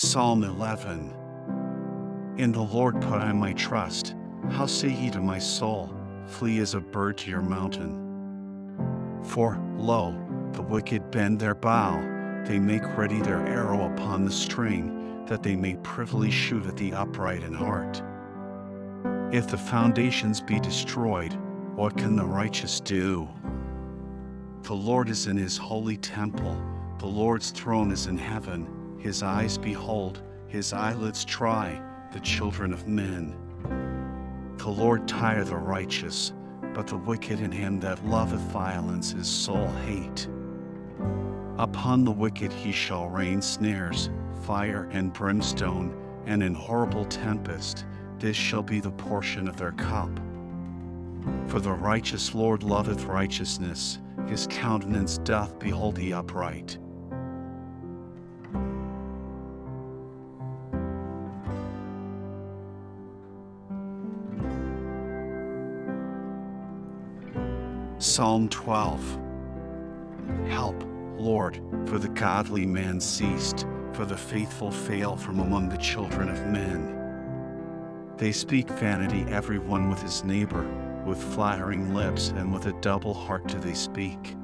Psalm 11. In the Lord put I my trust. How say ye to my soul, flee as a bird to your mountain? For, lo, the wicked bend their bow, they make ready their arrow upon the string, that they may privily shoot at the upright in heart. If the foundations be destroyed, what can the righteous do? The Lord is in his holy temple, the Lord's throne is in heaven. His eyes behold, his eyelids try, the children of men. The Lord tire the righteous, but the wicked and him that loveth violence his soul hate. Upon the wicked he shall rain snares, fire and brimstone, and an horrible tempest. This shall be the portion of their cup. For the righteous Lord loveth righteousness, his countenance doth behold the upright. Psalm 12. Help, Lord, for the godly man ceased, for the faithful fail from among the children of men. They speak vanity every one with his neighbor, with flattering lips and with a double heart do they speak.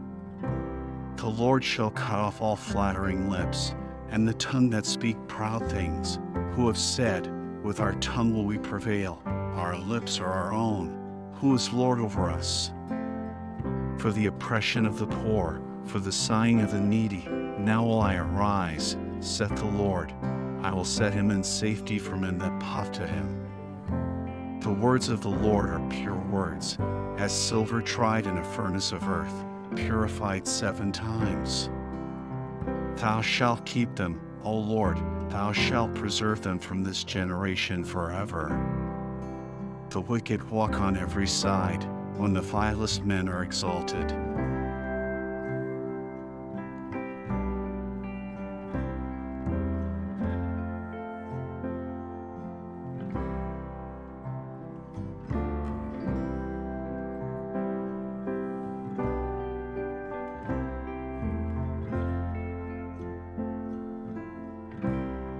The Lord shall cut off all flattering lips, and the tongue that speak proud things, who have said, with our tongue will we prevail, our lips are our own, who is Lord over us? For the oppression of the poor, for the sighing of the needy, now will I arise, saith the Lord. I will set him in safety from men that puff at him. The words of the Lord are pure words, as silver tried in a furnace of earth, purified 7 times. Thou shalt keep them, O Lord, thou shalt preserve them from this generation forever. The wicked walk on every side, when the vilest men are exalted.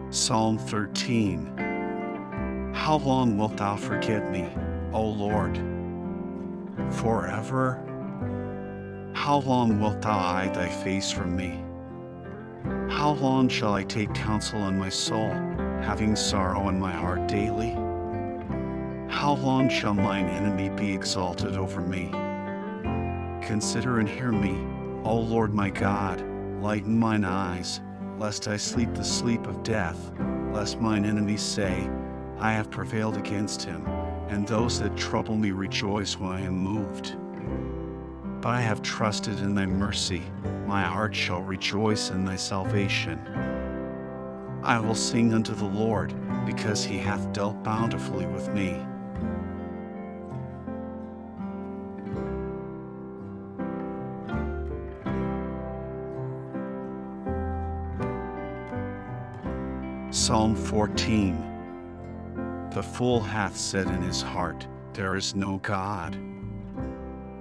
Psalm 13. How long wilt thou forget me, O Lord? Forever? How long wilt thou hide thy face from me? How long shall I take counsel in my soul, having sorrow in my heart daily? How long shall mine enemy be exalted over me? Consider and hear me, O Lord my God, lighten mine eyes, lest I sleep the sleep of death, lest mine enemies say, I have prevailed against him, and those that trouble me rejoice when I am moved. But I have trusted in thy mercy, my heart shall rejoice in thy salvation. I will sing unto the Lord, because he hath dealt bountifully with me. Psalm 14. The fool hath said in his heart, there is no God.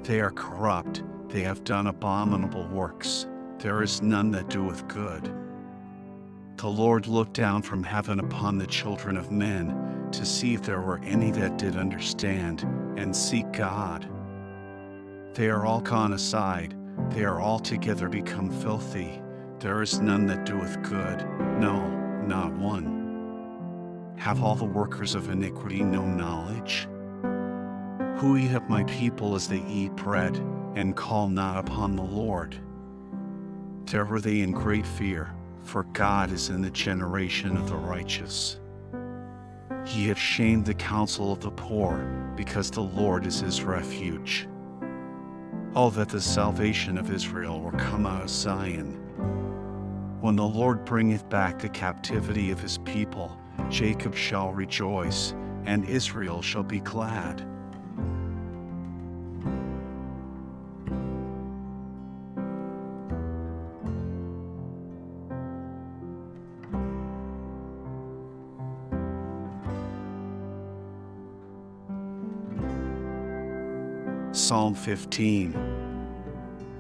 They are corrupt, they have done abominable works, there is none that doeth good. The Lord looked down from heaven upon the children of men, to see if there were any that did understand, and seek God. They are all gone aside, they are altogether become filthy, there is none that doeth good, no, not one. Have all the workers of iniquity no knowledge? Who eat up my people as they eat bread, and call not upon the Lord? There were they in great fear, for God is in the generation of the righteous. Ye have shamed the counsel of the poor, because the Lord is his refuge. Oh, that the salvation of Israel were come out of Zion. When the Lord bringeth back the captivity of his people, Jacob shall rejoice, and Israel shall be glad. Psalm 15.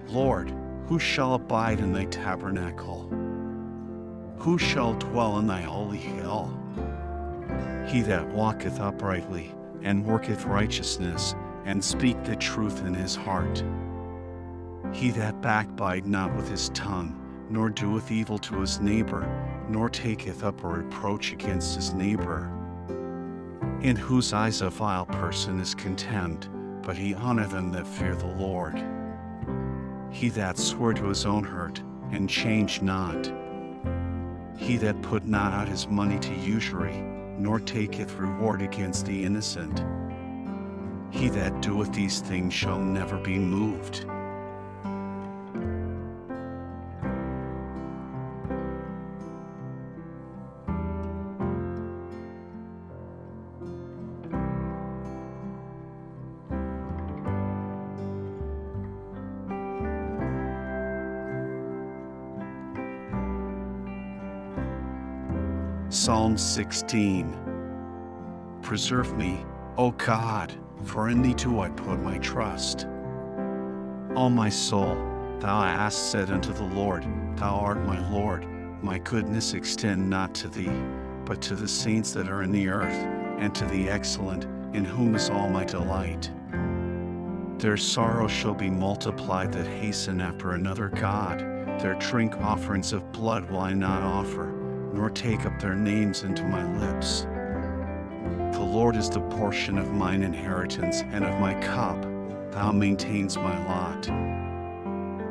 Lord, who shall abide in thy tabernacle? Who shall dwell in thy holy hill? He that walketh uprightly, and worketh righteousness, and speak the truth in his heart. He that backbite not with his tongue, nor doeth evil to his neighbor, nor taketh up a reproach against his neighbor. In whose eyes a vile person is contemned, but he honoureth them that fear the Lord. He that swore to his own hurt, and changed not. He that put not out his money to usury, nor taketh reward against the innocent. He that doeth these things shall never be moved. Psalm 16. Preserve me, O God, for in thee do I put my trust. O my soul, thou hast said unto the Lord, Thou art my Lord. My goodness extend not to thee, but to the saints that are in the earth, and to the excellent, in whom is all my delight. Their sorrow shall be multiplied that hasten after another God. Their drink offerings of blood will I not offer, nor take up their names into my lips. The Lord is the portion of mine inheritance and of my cup. Thou maintains my lot.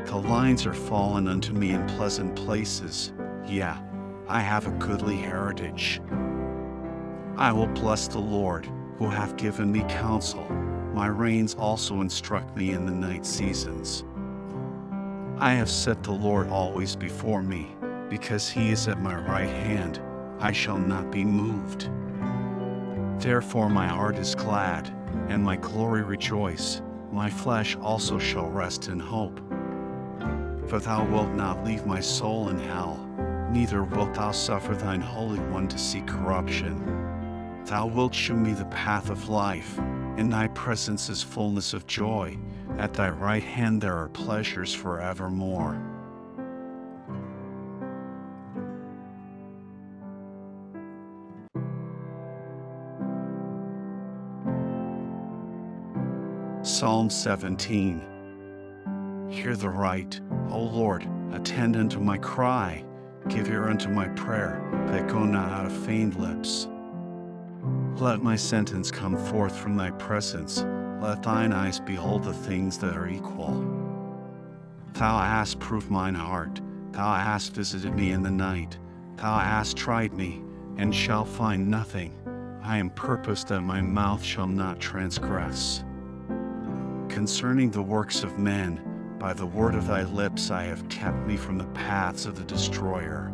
The lines are fallen unto me in pleasant places. Yea, I have a goodly heritage. I will bless the Lord, who hath given me counsel. My reins also instruct me in the night seasons. I have set the Lord always before me. Because he is at my right hand, I shall not be moved. Therefore my heart is glad, and my glory rejoice. My flesh also shall rest in hope. For thou wilt not leave my soul in hell, neither wilt thou suffer thine Holy One to see corruption. Thou wilt shew me the path of life. In thy presence is fullness of joy. At thy right hand there are pleasures forevermore. Psalm 17. Hear the right, O Lord, attend unto my cry. Give ear unto my prayer, that go not out of feigned lips. Let my sentence come forth from thy presence. Let thine eyes behold the things that are equal. Thou hast proved mine heart. Thou hast visited me in the night. Thou hast tried me, and shalt find nothing. I am purposed that my mouth shall not transgress. Concerning the works of men, by the word of thy lips I have kept me from the paths of the destroyer.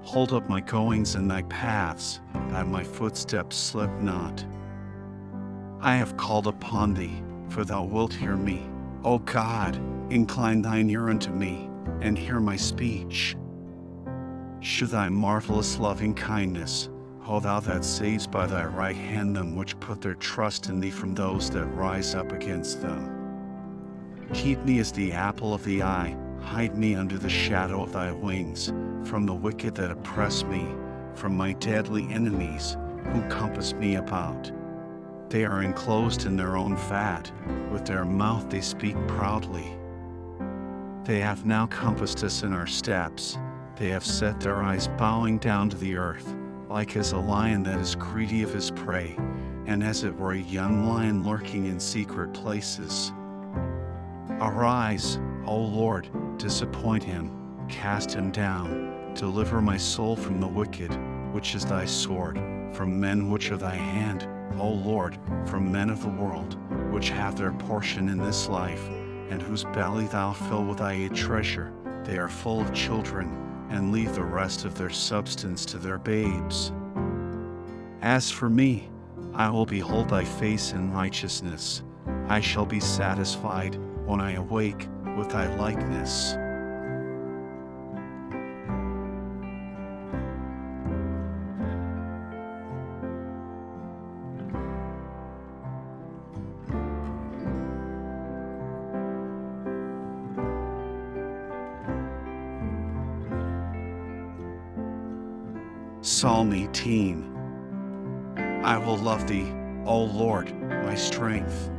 Hold up my goings in thy paths, that my footsteps slip not. I have called upon thee, for thou wilt hear me. O God, incline thine ear unto me, and hear my speech. Shew thy marvelous loving kindness, O thou that saves by thy right hand them which put their trust in thee from those that rise up against them. Keep me as the apple of the eye, hide me under the shadow of thy wings, from the wicked that oppress me, from my deadly enemies, who compass me about. They are enclosed in their own fat, with their mouth they speak proudly. They have now compassed us in our steps, they have set their eyes bowing down to the earth, like as a lion that is greedy of his prey, and as it were a young lion lurking in secret places. Arise, O Lord, disappoint him, cast him down, deliver my soul from the wicked, which is thy sword, from men which are thy hand, O Lord, from men of the world, which have their portion in this life, and whose belly thou fill with thy treasure. They are full of children, and leave the rest of their substance to their babes. As for me, I will behold thy face in righteousness. I shall be satisfied when I awake with thy likeness. Psalm 18. I will love thee, O Lord, my strength.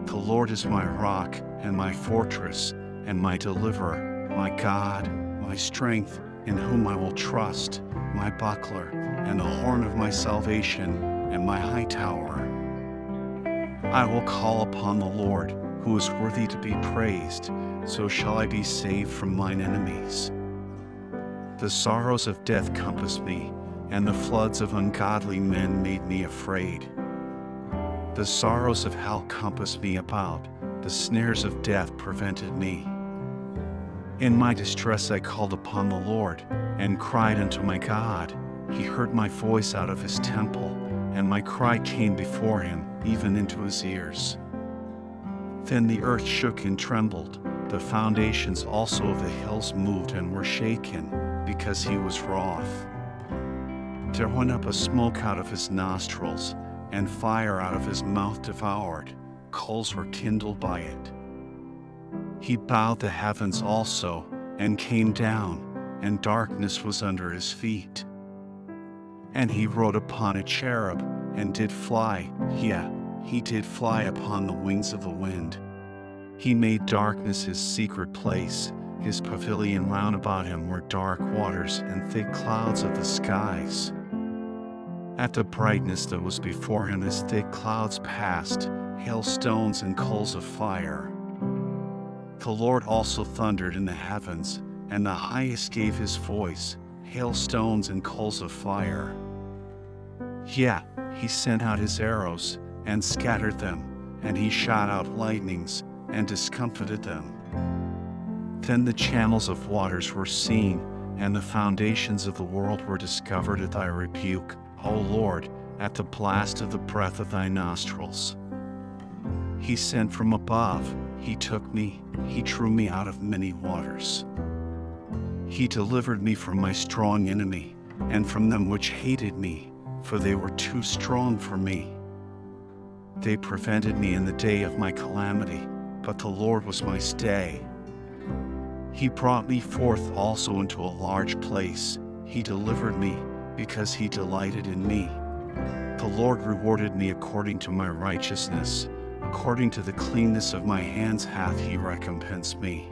The Lord is my rock and my fortress and my deliverer, my God, my strength, in whom I will trust, my buckler and the horn of my salvation and my high tower. I will call upon the Lord, who is worthy to be praised, so shall I be saved from mine enemies. The sorrows of death compassed me, and the floods of ungodly men made me afraid. The sorrows of hell compassed me about, the snares of death prevented me. In my distress I called upon the Lord, and cried unto my God. He heard my voice out of his temple, and my cry came before him, even into his ears. Then the earth shook and trembled, the foundations also of the hills moved and were shaken, because he was wroth. There went up a smoke out of his nostrils, and fire out of his mouth devoured, coals were kindled by it. He bowed the heavens also, and came down, and darkness was under his feet. And he rode upon a cherub, and did fly, he did fly upon the wings of the wind. He made darkness his secret place, his pavilion round about him were dark waters and thick clouds of the skies. At the brightness that was before him as thick clouds passed, hailstones and coals of fire. The Lord also thundered in the heavens, and the highest gave his voice, hailstones and coals of fire. He sent out his arrows, and scattered them, and he shot out lightnings, and discomfited them. Then the channels of waters were seen, and the foundations of the world were discovered at thy rebuke, O Lord, at the blast of the breath of thy nostrils. He sent from above, he took me, he drew me out of many waters. He delivered me from my strong enemy, and from them which hated me, for they were too strong for me. They prevented me in the day of my calamity, but the Lord was my stay. He brought me forth also into a large place. He delivered me, because he delighted in me. The Lord rewarded me according to my righteousness. According to the cleanness of my hands hath he recompensed me.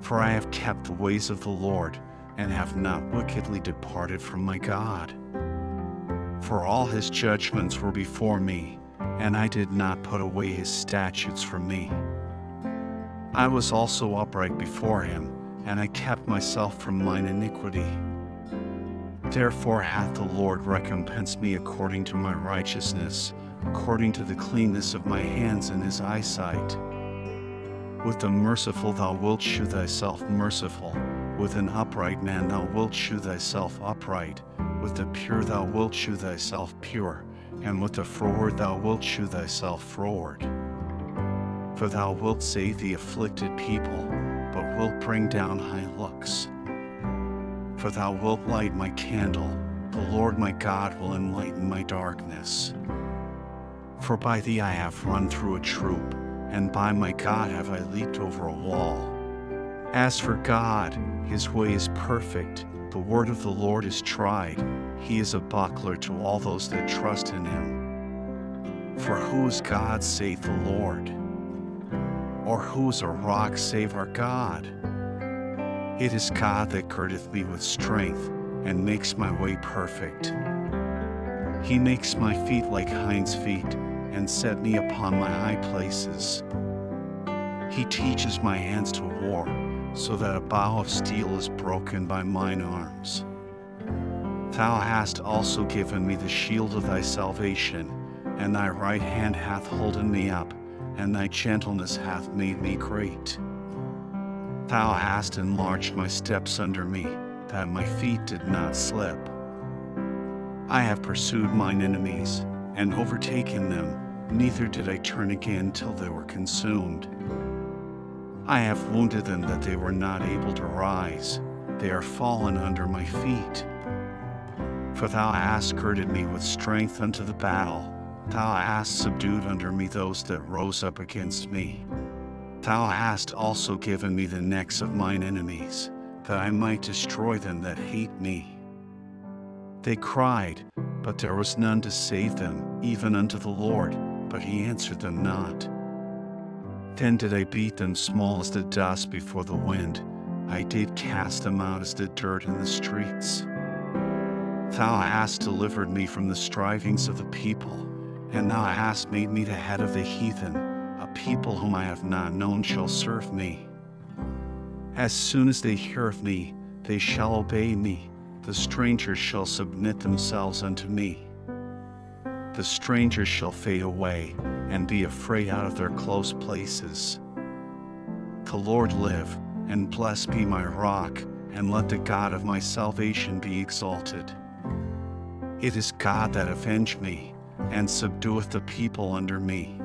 For I have kept the ways of the Lord, and have not wickedly departed from my God. For all his judgments were before me, and I did not put away his statutes from me. I was also upright before him, and I kept myself from mine iniquity. Therefore hath the Lord recompensed me according to my righteousness, according to the cleanness of my hands in his eyesight. With the merciful thou wilt shew thyself merciful, with an upright man thou wilt shew thyself upright, with the pure thou wilt shew thyself pure, and with the froward thou wilt shew thyself froward. For thou wilt save the afflicted people, but wilt bring down high looks. For thou wilt light my candle, the Lord my God will enlighten my darkness. For by thee I have run through a troop, and by my God have I leaped over a wall. As for God, his way is perfect, the word of the Lord is tried, he is a buckler to all those that trust in him. For who is God save the Lord? Or who is a rock save our God? It is God that girdeth me with strength, and makes my way perfect. He makes my feet like hinds' feet, and set me upon my high places. He teaches my hands to war, so that a bow of steel is broken by mine arms. Thou hast also given me the shield of thy salvation, and thy right hand hath holden me up, and thy gentleness hath made me great. Thou hast enlarged my steps under me, that my feet did not slip. I have pursued mine enemies, and overtaken them, neither did I turn again till they were consumed. I have wounded them that they were not able to rise, they are fallen under my feet. For thou hast girded me with strength unto the battle, thou hast subdued under me those that rose up against me. Thou hast also given me the necks of mine enemies, that I might destroy them that hate me. They cried, but there was none to save them, even unto the Lord, but he answered them not. Then did I beat them small as the dust before the wind. I did cast them out as the dirt in the streets. Thou hast delivered me from the strivings of the people, and thou hast made me the head of the heathen. A people whom I have not known shall serve me. As soon as they hear of me, they shall obey me. The strangers shall submit themselves unto me. The strangers shall fade away, and be afraid out of their close places. The Lord live, and blessed be my rock, and let the God of my salvation be exalted. It is God that avenged me, and subdueth the people under me.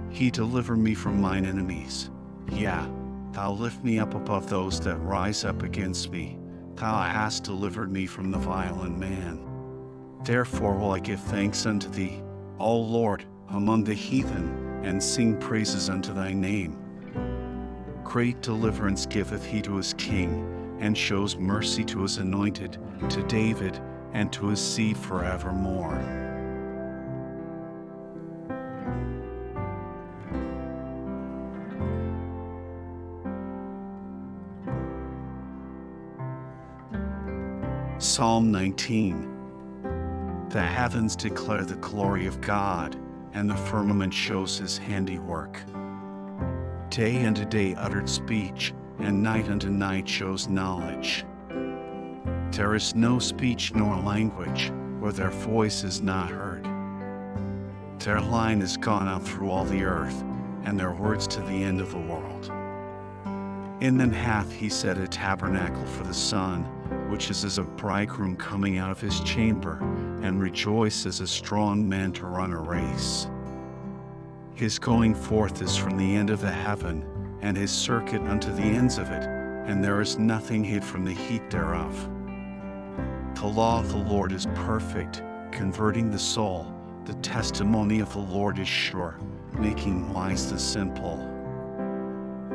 He delivered me from mine enemies. Yea, thou lift me up above those that rise up against me. Thou hast delivered me from the violent man. Therefore will I give thanks unto thee, O Lord, among the heathen, and sing praises unto thy name. Great deliverance giveth he to his king, and shows mercy to his anointed, to David, and to his seed forevermore. Psalm 19. The heavens declare the glory of God, and the firmament shows his handiwork. Day unto day uttered speech, and night unto night shows knowledge. There is no speech nor language, where their voice is not heard. Their line is gone out through all the earth, and their words to the end of the world. In them hath he set a tabernacle for the sun, which is as a bridegroom coming out of his chamber, and rejoice as a strong man to run a race. His going forth is from the end of the heaven, and his circuit unto the ends of it, and there is nothing hid from the heat thereof. The law of the Lord is perfect, converting the soul. The testimony of the Lord is sure, making wise the simple.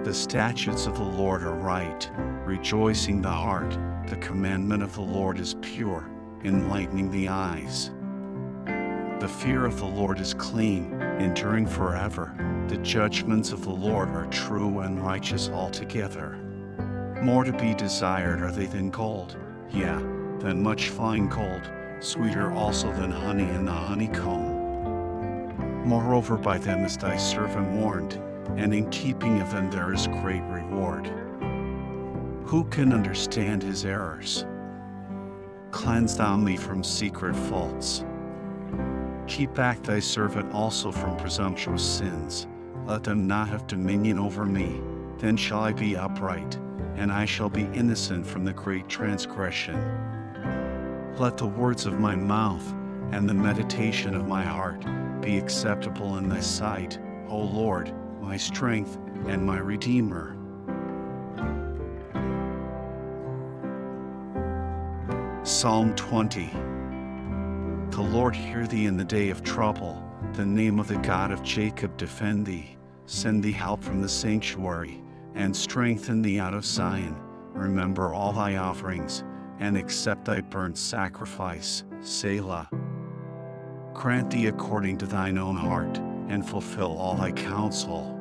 The statutes of the Lord are right, rejoicing the heart. The commandment of the Lord is pure, enlightening the eyes. The fear of the Lord is clean, enduring forever. The judgments of the Lord are true and righteous altogether. More to be desired are they than gold, yea, than much fine gold, sweeter also than honey in the honeycomb. Moreover, by them is thy servant warned, and in keeping of them there is great reward. Who can understand his errors? Cleanse thou me from secret faults. Keep back thy servant also from presumptuous sins. Let them not have dominion over me. Then shall I be upright, and I shall be innocent from the great transgression. Let the words of my mouth and the meditation of my heart be acceptable in thy sight, O Lord, my strength and my Redeemer. Psalm 20. The Lord hear thee in the day of trouble. The name of the God of Jacob defend thee. Send thee help from the sanctuary, and strengthen thee out of Zion. Remember all thy offerings, and accept thy burnt sacrifice. Selah. Grant thee according to thine own heart, and fulfill all thy counsel.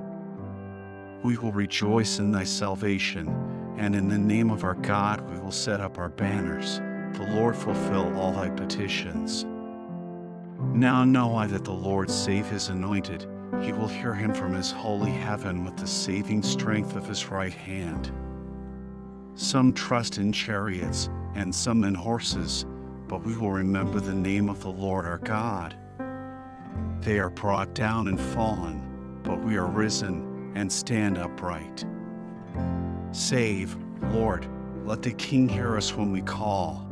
We will rejoice in thy salvation, and in the name of our God we will set up our banners. The Lord fulfill all thy petitions. Now know I that the Lord save his anointed. He will hear him from his holy heaven with the saving strength of his right hand. Some trust in chariots, and some in horses, but we will remember the name of the Lord our God. They are brought down and fallen, but we are risen and stand upright. Save, Lord, let the King hear us when we call.